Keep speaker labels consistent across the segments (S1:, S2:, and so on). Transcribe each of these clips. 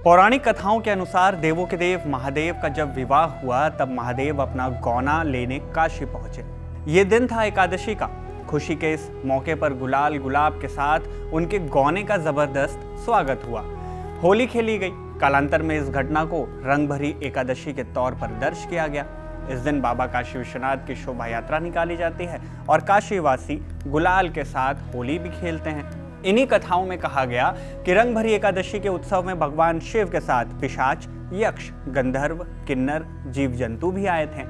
S1: पौराणिक कथाओं के अनुसार देवों के देव महादेव का जब विवाह हुआ तब महादेव अपना गौना लेने काशी पहुंचे। ये दिन था एकादशी का। खुशी के इस मौके पर गुलाल गुलाब के साथ उनके गौने का जबरदस्त स्वागत हुआ। होली खेली गई। कालांतर में इस घटना को रंग भरी एकादशी के तौर पर दर्ज किया गया। इस दिन बाबा काशी विश्वनाथ की शोभा यात्रा निकाली जाती है और काशीवासी गुलाल के साथ होली भी खेलते हैं। इन्हीं कथाओं में कहा गया कि रंग भरी एकादशी के उत्सव में भगवान शिव के साथ पिशाच, यक्ष, गंधर्व, किन्नर, जीव जंतु भी आए थे,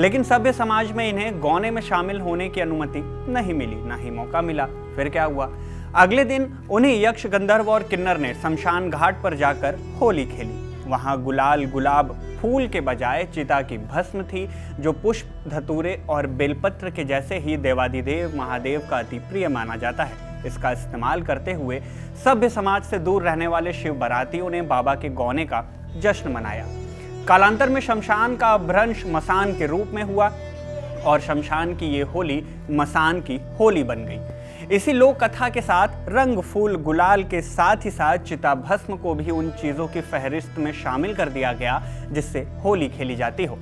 S1: लेकिन सभ्य समाज में इन्हें गौने में शामिल होने की अनुमति नहीं मिली, ना ही मौका मिला। फिर क्या हुआ? अगले दिन उन्हीं यक्ष, गंधर्व और किन्नर ने शमशान घाट पर जाकर होली खेली। वहां गुलाल गुलाब फूल के बजाय चिता की भस्म थी, जो पुष्प, धतूरे और बेलपत्र के जैसे ही देवादिदेव महादेव का अति प्रिय माना जाता है। इसका इस्तेमाल करते हुए सभ्य समाज से दूर रहने वाले शिव बारातियों ने बाबा के गौने का जश्न मनाया। कालांतर में शमशान का अपभ्रंश मसान के रूप में हुआ और शमशान की ये होली मसान की होली बन गई। इसी लोक कथा के साथ रंग, फूल, गुलाल के साथ ही साथ चिता भस्म को भी उन चीजों की फहरिस्त में शामिल कर दिया गया जिससे होली खेली जाती हो।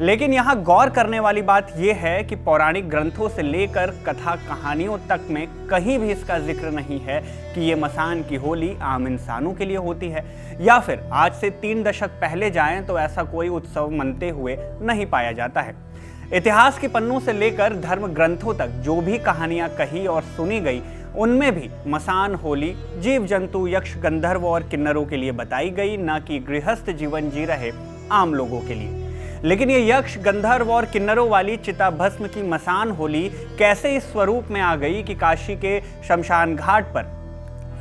S1: लेकिन यहाँ गौर करने वाली बात यह है कि पौराणिक ग्रंथों से लेकर कथा कहानियों तक में कहीं भी इसका जिक्र नहीं है कि ये मसान की होली आम इंसानों के लिए होती है, या फिर आज से 3 दशक पहले जाएं तो ऐसा कोई उत्सव मनते हुए नहीं पाया जाता है। इतिहास के पन्नों से लेकर धर्म ग्रंथों तक जो भी कहानियां कही और सुनी गई, उनमें भी मसान होली जीव जंतु, यक्ष, गंधर्व और किन्नरों के लिए बताई गई, न कि गृहस्थ जीवन जी रहे आम लोगों के लिए। लेकिन ये यक्ष, गंधर्व और किन्नरों वाली चिता भस्म की मसान होली कैसे इस स्वरूप में आ गई कि काशी के शमशान घाट पर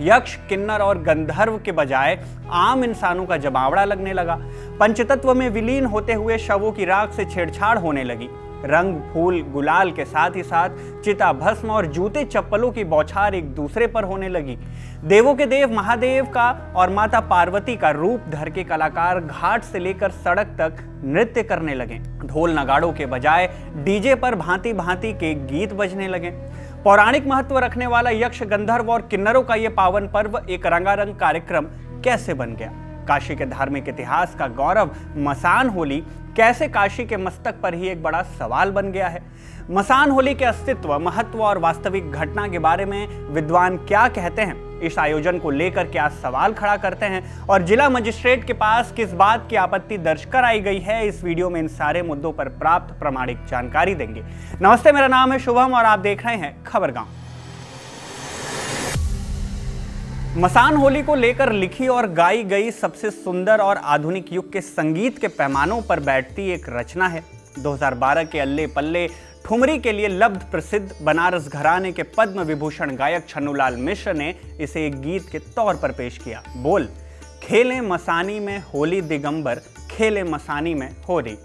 S1: यक्ष, किन्नर और गंधर्व के बजाय आम इंसानों का जमावड़ा लगने लगा। पंचतत्व में विलीन होते हुए शवों की राख से छेड़छाड़ होने लगी। रंग, फूल, गुलाल के साथ ही साथ चिता भस्म और जूते चप्पलों की बौछार एक दूसरे पर होने लगी। देवों के देव महादेव का और माता पार्वती का रूप धर के कलाकार घाट से लेकर सड़क तक नृत्य करने लगे। ढोल नगाड़ों के बजाय डीजे पर भांति भांति के गीत बजने लगे। पौराणिक महत्व रखने वाला यक्ष, गंधर्व और किन्नरों का यह पावन पर्व एक रंगारंग कार्यक्रम कैसे बन गया? काशी के धार्मिक इतिहास का गौरव मसान होली कैसे काशी के मस्तक पर ही एक बड़ा सवाल बन गया है? मसान होली के अस्तित्व, महत्व और वास्तविक घटना के बारे में विद्वान क्या कहते हैं? इस आयोजन को लेकर क्या सवाल खड़ा करते हैं और जिला मजिस्ट्रेट के पास किस बात की आपत्ति दर्ज कराई गई है? इस वीडियो में इन सारे मुद्दों पर प्राप्त प्रामाणिक जानकारी देंगे। नमस्ते, मेरा नाम है शुभम और आप देख रहे हैं खबर गांव। मसान होली को लेकर लिखी और गाई गई सबसे सुंदर और आधुनिक युग के संगीत के पैमानों पर बैठती एक रचना है। 2012 के अल्ले पल्ले ठुमरी के लिए लब्ध प्रसिद्ध बनारस घराने के पद्म विभूषण गायक छन्नूलाल मिश्र ने इसे एक गीत के तौर पर पेश किया। बोल, खेले मसानी में होली दिगंबर, खेले मसानी में होली।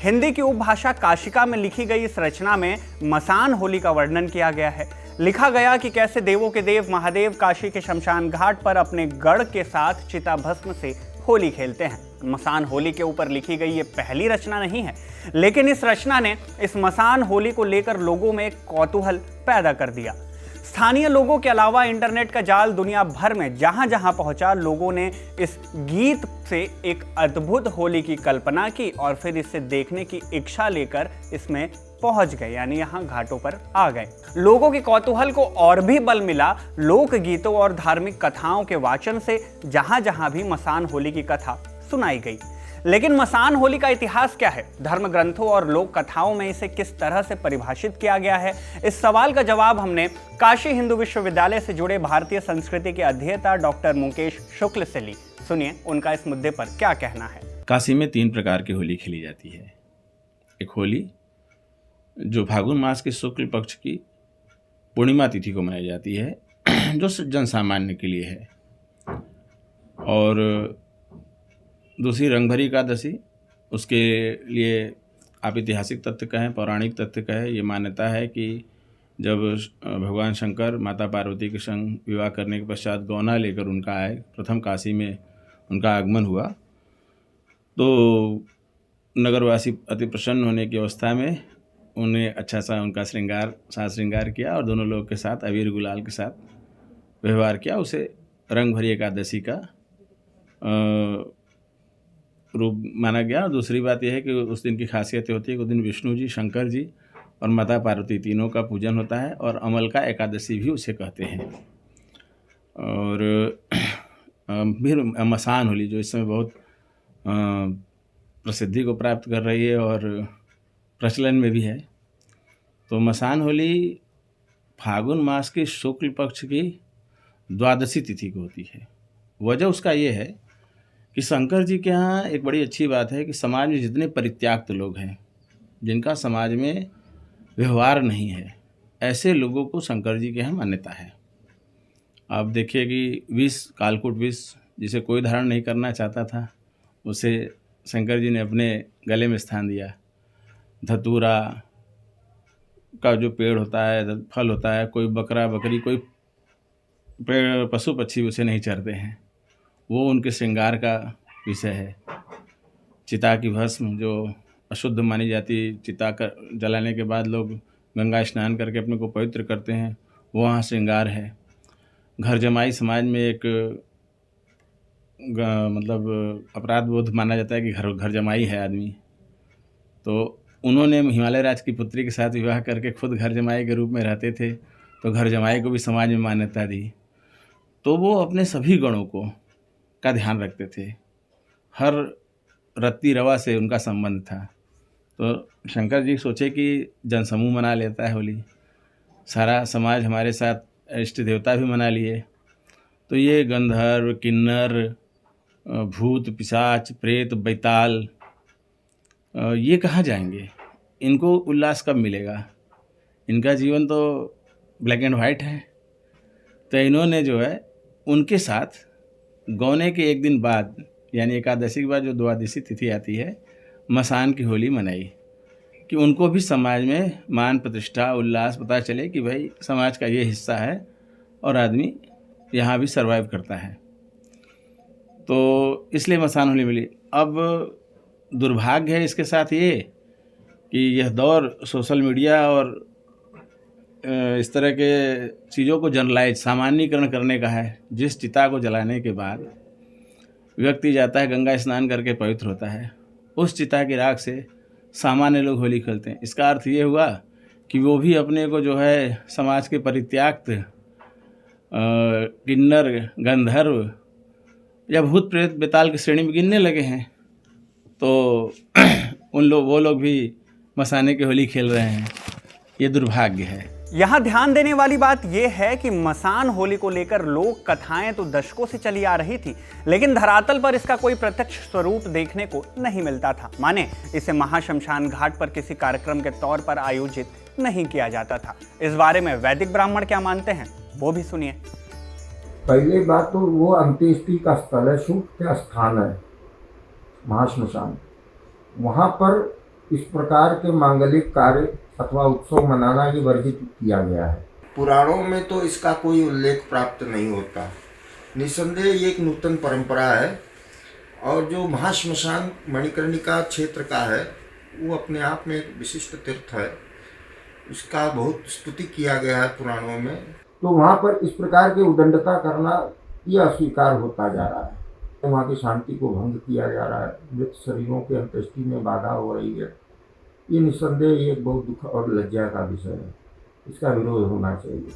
S1: हिंदी की उपभाषा काशिका में लिखी गई इस रचना में मसान होली का वर्णन किया गया है। लिखा गया कि कैसे देवों के देव महादेव काशी के शमशान घाट पर अपने गढ़ के साथ चिता भस्म से होली खेलते हैं। मसान होली के ऊपर लिखी गई ये पहली रचना नहीं है, लेकिन इस रचना ने इस मसान होली को लेकर लोगों में एक कौतूहल पैदा कर दिया। स्थानीय लोगों के अलावा इंटरनेट का जाल दुनिया भर में जहां जहां पहुंचा, लोगों ने इस गीत से एक अद्भुत होली की कल्पना की और फिर इसे देखने की इच्छा लेकर इसमें पहुंच गए, यानी यहाँ घाटों पर आ गए। लोगों के कौतूहल को और भी बल मिला लोक गीतों और धार्मिक कथाओं के वाचन से, जहां जहां भी मसान होली की कथा सुनाई गई। लेकिन मसान होली का इतिहास क्या है? धर्म ग्रंथों और लोक कथाओं में इसे किस तरह से परिभाषित किया गया है? इस सवाल का जवाब हमने काशी हिंदू विश्वविद्यालय से जुड़े भारतीय संस्कृति के अध्येता डॉक्टर मुकेश शुक्ल से ली। सुनिए उनका इस मुद्दे पर क्या कहना है।
S2: काशी में 3 प्रकार की होली खेली जाती है। एक होली जो फागुन मास के शुक्ल पक्ष की पूर्णिमा तिथि को मनाई जाती है, जो जन सामान्य के लिए है। और दूसरी रंगभरी एकादशी, उसके लिए आप ऐतिहासिक तथ्य कहें, पौराणिक तथ्य कहें, ये मान्यता है कि जब भगवान शंकर माता पार्वती के संग विवाह करने के पश्चात गौना लेकर उनका आए, प्रथम काशी में उनका आगमन हुआ, तो नगरवासी अति प्रसन्न होने की अवस्था में उन्हें अच्छा सा उनका साज श्रृंगार किया और दोनों लोगों के साथ अबीर गुलाल के साथ व्यवहार किया। उसे रंग भरी एकादशी का रूप माना गया। और दूसरी बात यह है कि उस दिन की खासियत होती है कि उस दिन विष्णु जी, शंकर जी और माता पार्वती तीनों का पूजन होता है, और अमल का एकादशी भी उसे कहते हैं। और फिर मसान होली, जो इस समय बहुत प्रसिद्धि को प्राप्त कर रही है और प्रचलन में भी है। तो मसान होली फागुन मास के शुक्ल पक्ष की द्वादशी तिथि को होती है। वजह उसका ये है कि शंकर जी के यहाँ एक बड़ी अच्छी बात है कि समाज में जितने परित्याक्त लोग हैं, जिनका समाज में व्यवहार नहीं है, ऐसे लोगों को शंकर जी के यहाँ मान्यता है। आप देखिए कि विष, कालकूट विष, जिसे कोई धारण नहीं करना चाहता था, उसे शंकर जी ने अपने गले में स्थान दिया। धतूरा का जो पेड़ होता है, फल होता है, कोई बकरा बकरी, कोई पेड़ पशु पक्षी उसे नहीं चरते हैं, वो उनके श्रृंगार का विषय है। चिता की भस्म जो अशुद्ध मानी जाती, चिता कर जलाने के बाद लोग गंगा स्नान करके अपने को पवित्र करते हैं, वो वहाँ श्रृंगार है। घर जमाई समाज में एक मतलब अपराध बोध माना जाता है कि घर जमाई है आदमी, तो उन्होंने हिमालय राज की पुत्री के साथ विवाह करके खुद घर जमाई के रूप में रहते थे, तो घर जमाई को भी समाज में मान्यता दी। तो वो अपने सभी गणों का ध्यान रखते थे, हर रत्ती रवा से उनका संबंध था। तो शंकर जी सोचे कि जनसमूह मना लेता है होली, सारा समाज हमारे साथ इष्ट देवता भी मना लिए, तो ये गंधर्व, किन्नर, भूत, पिशाच, प्रेत, बैताल, ये कहाँ जाएंगे? इनको उल्लास कब मिलेगा? इनका जीवन तो ब्लैक एंड वाइट है। तो इन्होंने जो है उनके साथ गौने के एक दिन बाद, यानी एकादशी के बाद जो द्वादशी तिथि आती है, मसान की होली मनाई, कि उनको भी समाज में मान प्रतिष्ठा उल्लास पता चले कि भाई समाज का ये हिस्सा है और आदमी यहाँ भी सर्वाइव करता है। तो इसलिए मसान होली मिली। अब दुर्भाग्य है इसके साथ ये कि यह दौर सोशल मीडिया और इस तरह के चीज़ों को जनरलाइज, सामान्यीकरण करने का है। जिस चिता को जलाने के बाद व्यक्ति जाता है, गंगा स्नान करके पवित्र होता है, उस चिता की राख से सामान्य लोग होली खेलते हैं। इसका अर्थ ये हुआ कि वो भी अपने को जो है समाज के परित्याक्त किन्नर, गंधर्व या भूत प्रेत बेताल की श्रेणी में गिनने लगे हैं। तो वो लोग भी मसाने की होली खेल रहे हैं। ये दुर्भाग्य है।
S1: यहाँ ध्यान देने वाली बात यह है कि मसान होली को लेकर लोक कथाएं तो दशकों से चली आ रही थी, लेकिन धरातल पर इसका कोई प्रत्यक्ष स्वरूप देखने को नहीं मिलता था। माने इसे महाशमशान घाट पर किसी कार्यक्रम के तौर पर आयोजित नहीं किया जाता था। इस बारे में वैदिक ब्राह्मण क्या मानते हैं, वो भी सुनिए।
S3: पहली बात तो वो अंत्येष्टि का स्थल है, शुभ का स्थान है महाश्मशान। वहाँ पर इस प्रकार के मांगलिक कार्य अथवा उत्सव मनाना ही वर्जित किया गया है। पुराणों में तो इसका कोई उल्लेख प्राप्त नहीं होता। निसंदेह ये एक नूतन परंपरा है, और जो महाश्मशान मणिकर्णिका क्षेत्र का है वो अपने आप में एक विशिष्ट तीर्थ है। इसका बहुत स्तुति किया गया है पुराणों में। तो वहाँ पर इस प्रकार की उदंडता करना ये अस्वीकार होता जा रहा है। वहाँ की शांति को भंग किया जा रहा है, मृत शरीरों के अंत्येष्टि में बाधा हो रही है। ये निस्संदेह एक बहुत दुख और लज्जा का विषय है, इसका विरोध होना चाहिए।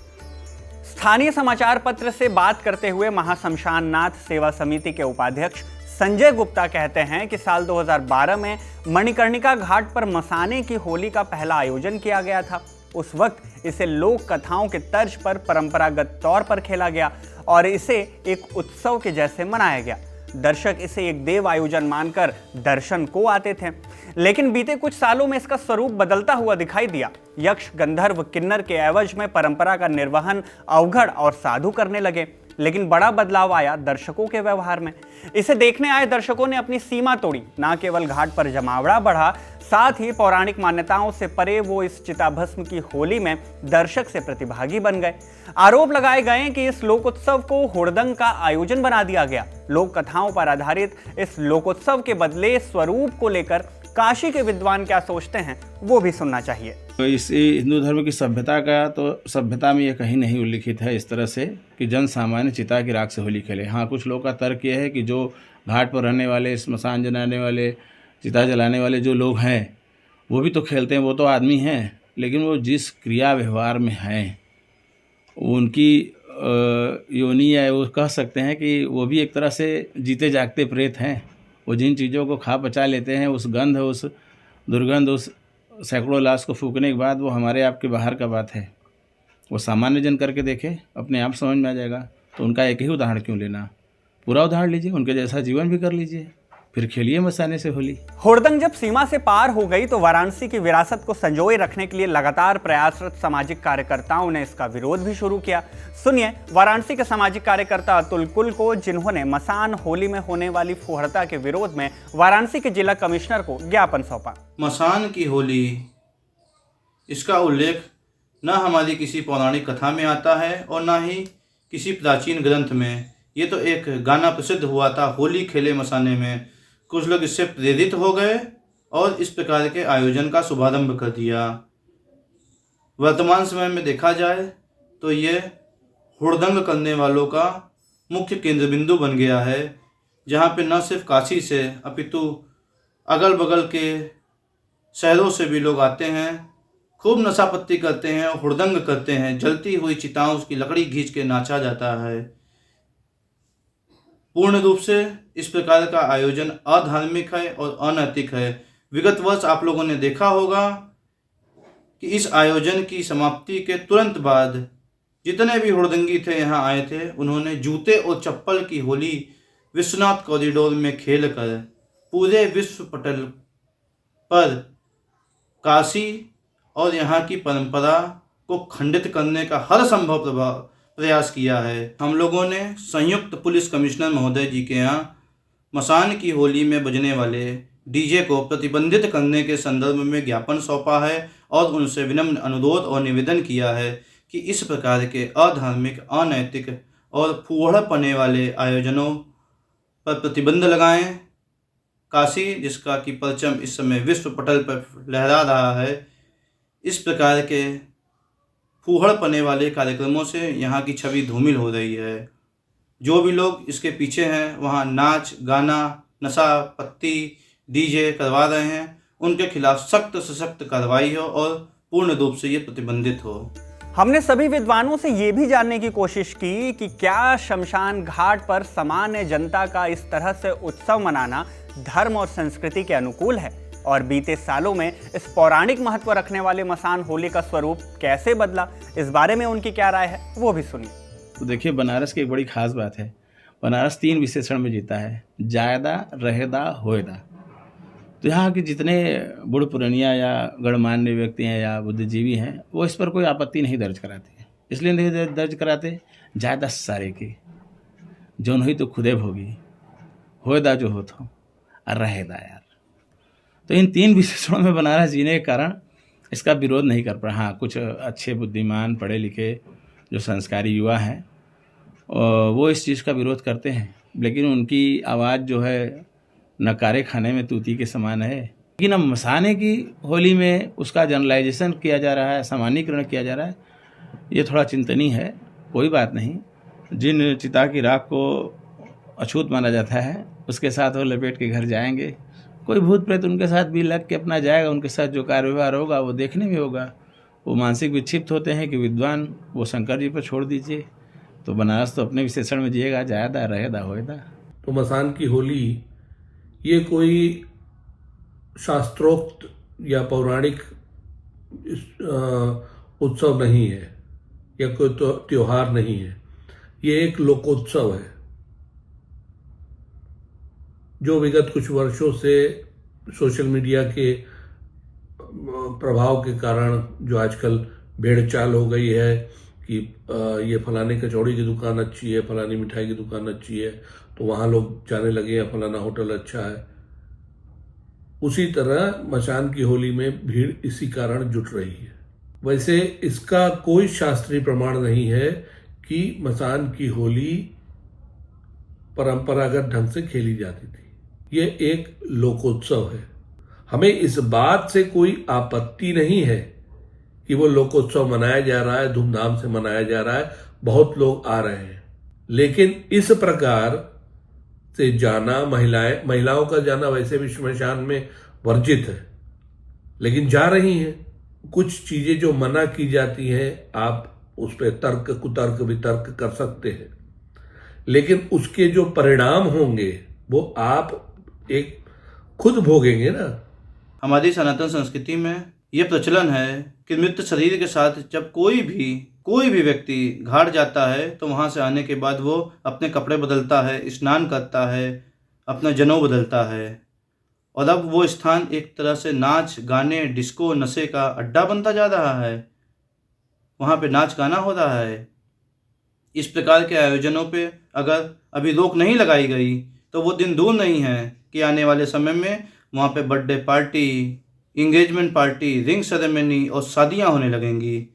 S1: स्थानीय समाचार पत्र से बात करते हुए महाशमशान नाथ सेवा समिति के उपाध्यक्ष संजय गुप्ता कहते हैं कि साल 2012 में मणिकर्णिका घाट पर मसाने की होली का पहला आयोजन किया गया था। उस वक्त इसे लोक कथाओं के तर्ज पर परंपरागत तौर पर खेला गया और इसे एक उत्सव के जैसे मनाया गया। दर्शक इसे एक देव आयोजन मानकर दर्शन को आते थे, लेकिन बीते कुछ सालों में इसका स्वरूप बदलता हुआ दिखाई दिया। यक्ष, गंधर्व, किन्नर के एवज में परंपरा का निर्वहन अवघड़ और साधु करने लगे। लेकिन बड़ा बदलाव आया दर्शकों के व्यवहार में। इसे देखने आए दर्शकों ने अपनी सीमा तोड़ी। न केवल घाट पर जमावड़ा बढ़ा, साथ ही पौराणिक मान्यताओं से परे वो इस चिताभस्म की होली में दर्शक से प्रतिभागी बन गए। आरोप लगाए गए कि इस लोकोत्सव को हुड़दंग का आयोजन बना दिया गया। लोक कथाओं पर आधारित इस लोकोत्सव के बदले स्वरूप को लेकर काशी के विद्वान क्या सोचते हैं, वो भी सुनना चाहिए।
S2: तो इस हिंदू धर्म की सभ्यता का तो सभ्यता में ये कहीं नहीं उल्लिखित है इस तरह से कि जन सामान्य चिता की राख से होली खेले। हाँ, कुछ लोगों का तर्क ये है कि जो घाट पर रहने वाले, स्मशान जलाने वाले, चिता जलाने वाले जो लोग हैं वो भी तो खेलते हैं, वो तो आदमी हैं, लेकिन वो जिस क्रिया व्यवहार में हैं उनकी योनि या वो कह सकते हैं कि वो भी एक तरह से जीते जागते प्रेत हैं। वो जिन चीज़ों को खा पचा लेते हैं, उस गंध, उस दुर्गंध, उस सैकड़ों लाश को फूकने के बाद वो हमारे आपके बाहर का बात है। वो सामान्य जन करके देखे, अपने आप समझ में आ जाएगा। तो उनका एक ही उदाहरण क्यों लेना, पूरा उदाहरण लीजिए, उनके जैसा जीवन भी कर लीजिए, फिर खेलिए मसाने से होली।
S1: हुड़दंग जब सीमा से पार हो गई तो वाराणसी की विरासत को संजोए रखने के लिए लगातार प्रयासरत सामाजिक कार्यकर्ताओं ने इसका विरोध भी शुरू किया। सुनिए वाराणसी के सामाजिक कार्यकर्ता अतुल कुल को, जिन्होंने मसान होली में होने वाली फुहरता के विरोध में वाराणसी के जिला कमिश्नर को ज्ञापन सौंपा।
S4: मसान की होली, इसका उल्लेख न हमारी किसी पौराणिक कथा में आता है और न ही किसी प्राचीन ग्रंथ में। ये तो एक गाना प्रसिद्ध हुआ था, होली खेले मसाने में। कुछ लोग इससे प्रेरित हो गए और इस प्रकार के आयोजन का शुभारंभ कर दिया। वर्तमान समय में देखा जाए तो ये हुड़दंग करने वालों का मुख्य केंद्र बिंदु बन गया है, जहाँ पे न सिर्फ काशी से अपितु अगल बगल के शहरों से भी लोग आते हैं, खूब नशापत्ती करते हैं और हुड़दंग करते हैं। जलती हुई चिताओं की लकड़ी खींच के नाचा जाता है। पूर्ण रूप से इस प्रकार का आयोजन अधार्मिक है और अनैतिक है। विगत वर्ष आप लोगों ने देखा होगा कि इस आयोजन की समाप्ति के तुरंत बाद जितने भी हुड़दंगी थे यहाँ आए थे, उन्होंने जूते और चप्पल की होली विश्वनाथ कॉरिडोर में खेलकर पूरे विश्व पटल पर काशी और यहाँ की परंपरा को खंडित करने का हर संभव प्रयास किया है। हम लोगों ने संयुक्त पुलिस कमिश्नर महोदय जी के यहाँ मसान की होली में बजने वाले डीजे को प्रतिबंधित करने के संदर्भ में ज्ञापन सौंपा है और उनसे विनम्र अनुरोध और निवेदन किया है कि इस प्रकार के अधार्मिक, अनैतिक और फूहड़पने वाले आयोजनों पर प्रतिबंध लगाएं। काशी, जिसका कि परचम इस समय विश्व पटल पर लहरा रहा है, इस प्रकार के फूहड़पने वाले कार्यक्रमों से यहाँ की छवि धूमिल हो रही है। जो भी लोग इसके पीछे हैं, वहाँ नाच गाना, नशा पत्ती, डीजे करवा रहे हैं, उनके खिलाफ सख्त से सख्त कार्रवाई हो और पूर्ण रूप से ये प्रतिबंधित हो।
S1: हमने सभी विद्वानों से ये भी जानने की कोशिश की कि क्या शमशान घाट पर सामान्य जनता का इस तरह से उत्सव मनाना धर्म और संस्कृति के अनुकूल है, और बीते सालों में इस पौराणिक महत्व रखने वाले मसान होली का स्वरूप कैसे बदला। इस बारे में उनकी क्या राय है वो भी सुनिए।
S2: तो देखिए, बनारस की एक बड़ी खास बात है, बनारस 3 विशेषण में जीता है, जायदा, रहेदा, होयदा। तो यहाँ के जितने बूढ़ पुरानिया या गणमान्य व्यक्ति हैं या बुद्धिजीवी हैं, वो इस पर कोई आपत्ति नहीं दर्ज कराते। इसलिए नहीं दर्ज कराते, जायदा सारे की जो नहीं तो खुदे भोगी, होयदा जो हो तो, और रहेदा यार। तो इन 3 विशेषणों में बनारस जीने के कारण इसका विरोध नहीं कर पा। हाँ, कुछ अच्छे बुद्धिमान पढ़े लिखे जो संस्कारी युवा हैं वो इस चीज़ का विरोध करते हैं, लेकिन उनकी आवाज़ जो है नकारे खाने में तूती के समान है। लेकिन अब मसाने की होली में उसका जनरलाइजेशन किया जा रहा है, सामान्यीकरण किया जा रहा है, ये थोड़ा चिंतनीय है। कोई बात नहीं, जिन चिता की राख को अछूत माना जाता है उसके साथ वो लपेट के घर जाएंगे। कोई भूत प्रेत उनके साथ भी लग के अपना जाएगा, उनके साथ जो कार्य व्यवहार होगा वो देखने में होगा। वो मानसिक विक्षिप्त होते हैं कि विद्वान वो शंकर जी पर छोड़ दीजिए। तो बनारस तो अपने विशेषण में जिएगा, जायदा, रहेदा, होयदा।
S5: तो मसान की होली ये कोई शास्त्रोक्त या पौराणिक उत्सव नहीं है या कोई त्योहार नहीं है, ये एक लोकोत्सव है जो विगत कुछ वर्षों से सोशल मीडिया के प्रभाव के कारण जो आजकल भेड़ चाल हो गई है कि ये फलाने कचौड़ी की दुकान अच्छी है, फलानी मिठाई की दुकान अच्छी है, तो वहाँ लोग जाने लगे हैं, फलाना होटल अच्छा है। उसी तरह मसान की होली में भीड़ इसी कारण जुट रही है। वैसे इसका कोई शास्त्रीय प्रमाण नहीं है कि मसान की होली परंपरागत ढंग से खेली जाती थी। ये एक लोकोत्सव है। हमें इस बात से कोई आपत्ति नहीं है कि वो लोकोत्सव मनाया जा रहा है, धूमधाम से मनाया जा रहा है, बहुत लोग आ रहे हैं, लेकिन इस प्रकार से जाना, महिलाओं का जाना वैसे भी श्मशान में वर्जित है, लेकिन जा रही हैं। कुछ चीजें जो मना की जाती हैं, आप उस पर तर्क कुतर्क वितर्क कर सकते हैं, लेकिन उसके जो परिणाम होंगे वो आप एक खुद भोगेंगे ना।
S4: हमारी सनातन संस्कृति में यह प्रचलन है कि मृत शरीर के साथ जब कोई भी व्यक्ति घाट जाता है तो वहाँ से आने के बाद वो अपने कपड़े बदलता है, स्नान करता है, अपना जनेऊ बदलता है, और अब वो स्थान एक तरह से नाच गाने डिस्को नशे का अड्डा बनता जा रहा है। वहाँ पे नाच गाना हो रहा है। इस प्रकार के आयोजनों पे अगर अभी रोक नहीं लगाई गई तो वो दिन दूर नहीं है कि आने वाले समय में वहाँ पे birthday party, engagement party, ring ceremony और शादियाँ होने लगेंगी।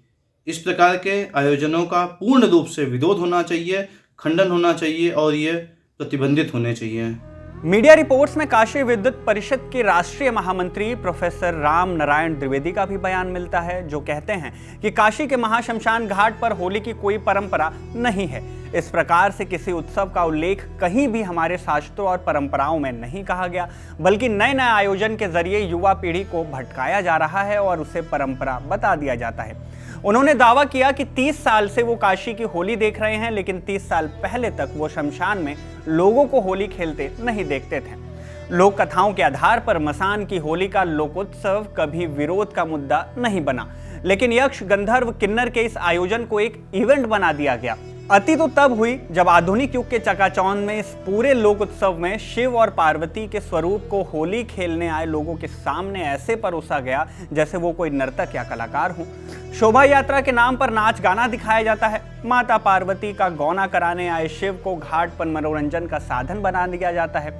S4: इस प्रकार के आयोजनों का पूर्ण रूप से विरोध होना चाहिए, खंडन होना चाहिए और ये प्रतिबंधित होने चाहिए।
S1: मीडिया रिपोर्ट्स में काशी विद्युत परिषद के राष्ट्रीय महामंत्री प्रोफेसर राम नारायण द्विवेदी का भी बयान मिलता है, जो कहते हैं कि काशी के महाशमशान घाट पर होली की कोई परंपरा नहीं है। इस प्रकार से किसी उत्सव का उल्लेख कहीं भी हमारे शास्त्रों और परंपराओं में नहीं कहा गया, बल्कि नए नए आयोजन के जरिए युवा पीढ़ी को भटकाया जा रहा है और उसे परंपरा बता दिया जाता है। उन्होंने दावा किया कि 30 साल से वो काशी की होली देख रहे हैं, लेकिन 30 साल पहले तक वो शमशान में लोगों को होली खेलते नहीं देखते थे। लोक कथाओं के आधार पर मसान की होली का लोकोत्सव कभी विरोध का मुद्दा नहीं बना, लेकिन यक्ष गंधर्व किन्नर के इस आयोजन को एक इवेंट बना दिया गया। अति तो तब हुई जब आधुनिक युग के चकाचौंध में इस पूरे लोक उत्सव में शिव और पार्वती के स्वरूप को होली खेलने आए लोगों के सामने ऐसे परोसा गया जैसे वो कोई नर्तक या कलाकार हो। शोभा यात्रा के नाम पर नाच गाना दिखाया जाता है। माता पार्वती का गौना कराने आए शिव को घाट पर मनोरंजन का साधन बना दिया जाता है।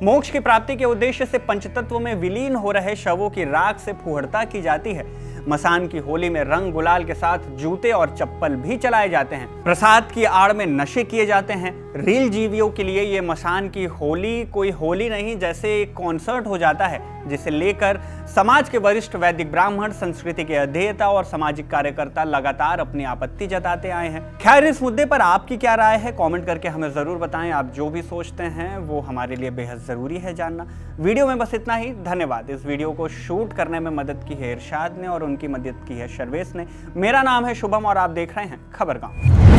S1: मोक्ष की प्राप्ति के उद्देश्य से पंचतत्व में विलीन हो रहे शवों की राख से फुहड़ता की जाती है। मसान की होली में रंग गुलाल के साथ जूते और चप्पल भी चलाए जाते हैं। प्रसाद की आड़ में नशे किए जाते हैं। रील जीवियों के लिए ये मसान की होली कोई होली नहीं, जैसे एक कॉन्सर्ट हो जाता है, जिसे लेकर समाज के वरिष्ठ वैदिक ब्राह्मण, संस्कृति के अध्येता और सामाजिक कार्यकर्ता लगातार अपनी आपत्ति जताते आए हैं। खैर, इस मुद्दे पर आपकी क्या राय है, कमेंट करके हमें जरूर बताएं। आप जो भी सोचते हैं वो हमारे लिए बेहद जरूरी है जानना। वीडियो में बस इतना ही। धन्यवाद। इस वीडियो को शूट करने में मदद की है इरशाद ने और उनकी मदद की है शर्वेश ने। मेरा नाम है शुभम और आप देख रहे हैं खबरगांव।